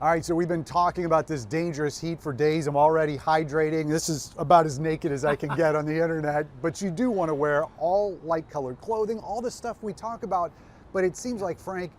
All right, so we've been talking about this dangerous heat for days. I'm already hydrating. This is about as naked as I can get on the internet, but you do want to wear all light colored clothing, all the stuff we talk about. But it seems like, Frank,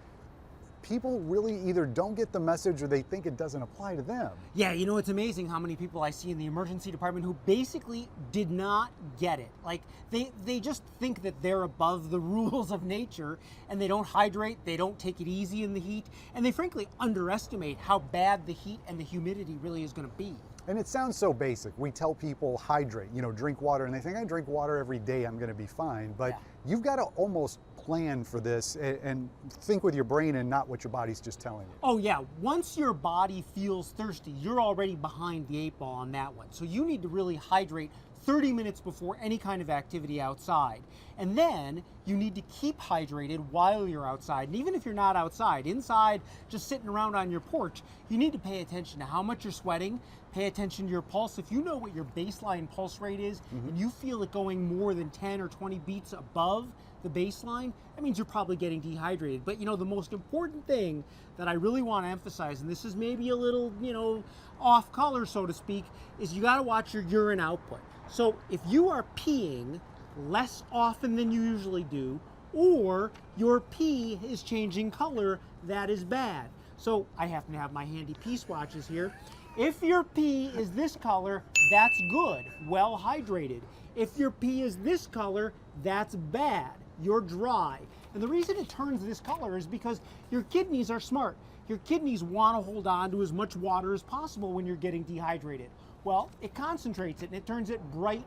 people really either don't get the message or they think it doesn't apply to them. Yeah, you know, it's amazing how many people I see in the emergency department who basically did not get it. Like, they just think that they're above the rules of nature, and they don't hydrate, they don't take it easy in the heat, and they frankly underestimate how bad the heat and the humidity really is going to be. And it sounds so basic. We tell people hydrate, drink water, and they think I drink water every day, I'm going to be fine. But you've got to almost plan for this and think with your brain and not what your body's just telling you. Oh yeah, once your body feels thirsty, you're already behind the 8 ball on that one. So you need to really hydrate 30 minutes before any kind of activity outside. And then you need to keep hydrated while you're outside. And even if you're not outside, inside, just sitting around on your porch, you need to pay attention to how much you're sweating, pay attention to your pulse. If you know what your baseline pulse rate is, and you feel it going more than 10 or 20 beats above the baseline, that means you're probably getting dehydrated. But the most important thing that I really want to emphasize, and this is maybe a little, off color, so to speak, is you got to watch your urine output. So if you are peeing less often than you usually do, or your pee is changing color, that is bad. So I happen to have my handy pee swatches here. If your pee is this color, that's good, well hydrated. If your pee is this color, that's bad, you're dry. And the reason it turns this color is because your kidneys are smart. Your kidneys want to hold on to as much water as possible when you're getting dehydrated. Well, it concentrates it and it turns it bright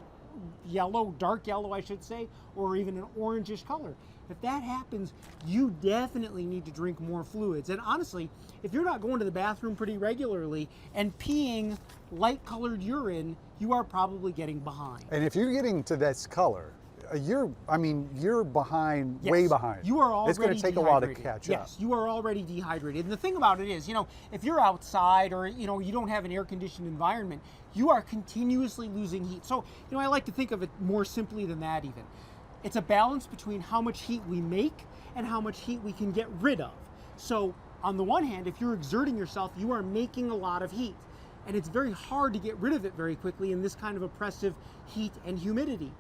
yellow, dark yellow I should say, or even an orangish color. If that happens, you definitely need to drink more fluids. And honestly, if you're not going to the bathroom pretty regularly and peeing light colored urine, you are probably getting behind. And if you're getting to this color, you're behind, yes, way behind. You are already It's going to take a while to catch up. Yes, you are already dehydrated. And the thing about it is, if you're outside or, you don't have an air-conditioned environment, you are continuously losing heat. So, I like to think of it more simply than that even. It's a balance between how much heat we make and how much heat we can get rid of. So, on the one hand, if you're exerting yourself, you are making a lot of heat. And it's very hard to get rid of it very quickly in this kind of oppressive heat and humidity.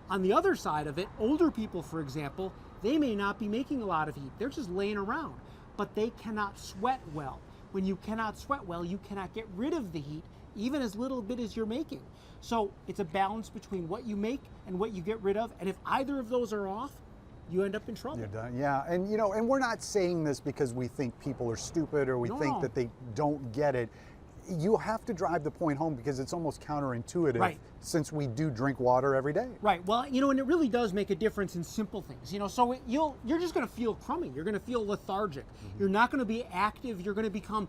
On the other side of it, older people, for example, they may not be making a lot of heat. They're just laying around, but they cannot sweat well. When you cannot sweat well, you cannot get rid of the heat, even as little bit as you're making. So it's a balance between what you make and what you get rid of. And if either of those are off, you end up in trouble. You're done. Yeah, and and we're not saying this because we think people are stupid or we think that they don't get it. You have to drive the point home because it's almost counterintuitive since we do drink water every day. Right. Well, and it really does make a difference in simple things. So you're just going to feel crummy. You're going to feel lethargic. You're not going to be active. You're going to become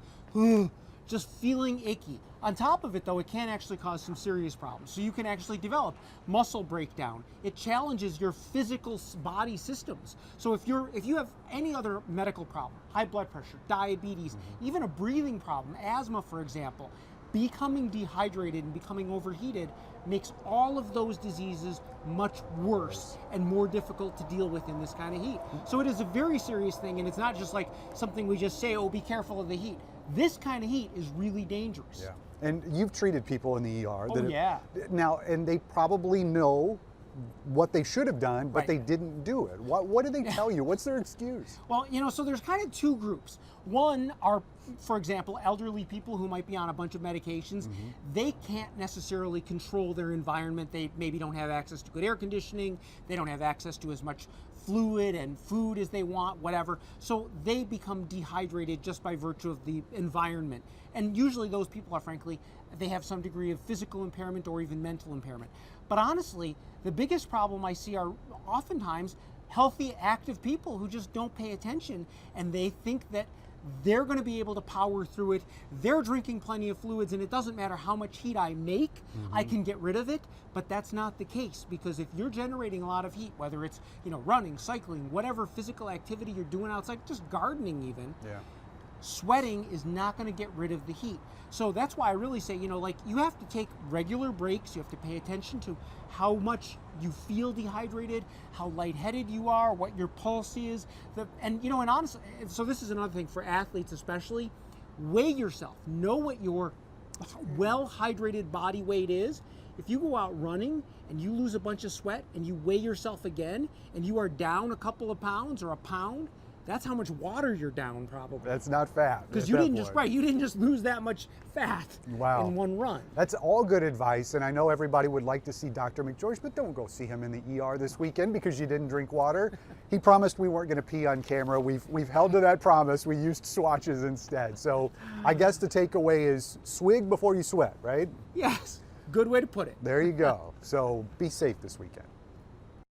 just feeling icky. On top of it, though, it can actually cause some serious problems. So you can actually develop muscle breakdown. It challenges your physical body systems. So if you have any other medical problem, high blood pressure, diabetes, even a breathing problem, asthma, for example, becoming dehydrated and becoming overheated makes all of those diseases much worse and more difficult to deal with in this kind of heat. So it is a very serious thing, and it's not just like something we just say, oh, be careful of the heat. This kind of heat is really dangerous. Yeah. And you've treated people in the ER. Now, and they probably know what they should have done, but they didn't do it. What do they tell you? What's their excuse? Well, so there's kind of two groups. One are, for example, elderly people who might be on a bunch of medications. They can't necessarily control their environment. They maybe don't have access to good air conditioning. They don't have access to as much fluid and food as they want, whatever. So they become dehydrated just by virtue of the environment. And usually those people are, frankly, they have some degree of physical impairment or even mental impairment. But honestly, the biggest problem I see are oftentimes healthy, active people who just don't pay attention, and they think that they're going to be able to power through it. They're drinking plenty of fluids, and it doesn't matter how much heat I make, I can get rid of it. But that's not the case, because if you're generating a lot of heat, whether it's running, cycling, whatever physical activity you're doing outside, just gardening even, sweating is not going to get rid of the heat. So that's why I really say, you have to take regular breaks. You have to pay attention to how much you feel dehydrated, how lightheaded you are, what your pulse is. And honestly, so this is another thing for athletes especially. Weigh yourself. Know what your well-hydrated body weight is. If you go out running and you lose a bunch of sweat and you weigh yourself again and you are down a couple of pounds or a pound, that's how much water you're down probably. That's not fat. Because you didn't just lose that much fat Wow. in one run. That's all good advice, and I know everybody would like to see Dr. McGeorge, but don't go see him in the ER this weekend because you didn't drink water. He promised we weren't going to pee on camera. We've held to that promise. We used swatches instead. So I guess the takeaway is swig before you sweat, right? Yes, good way to put it. There you go. So be safe this weekend.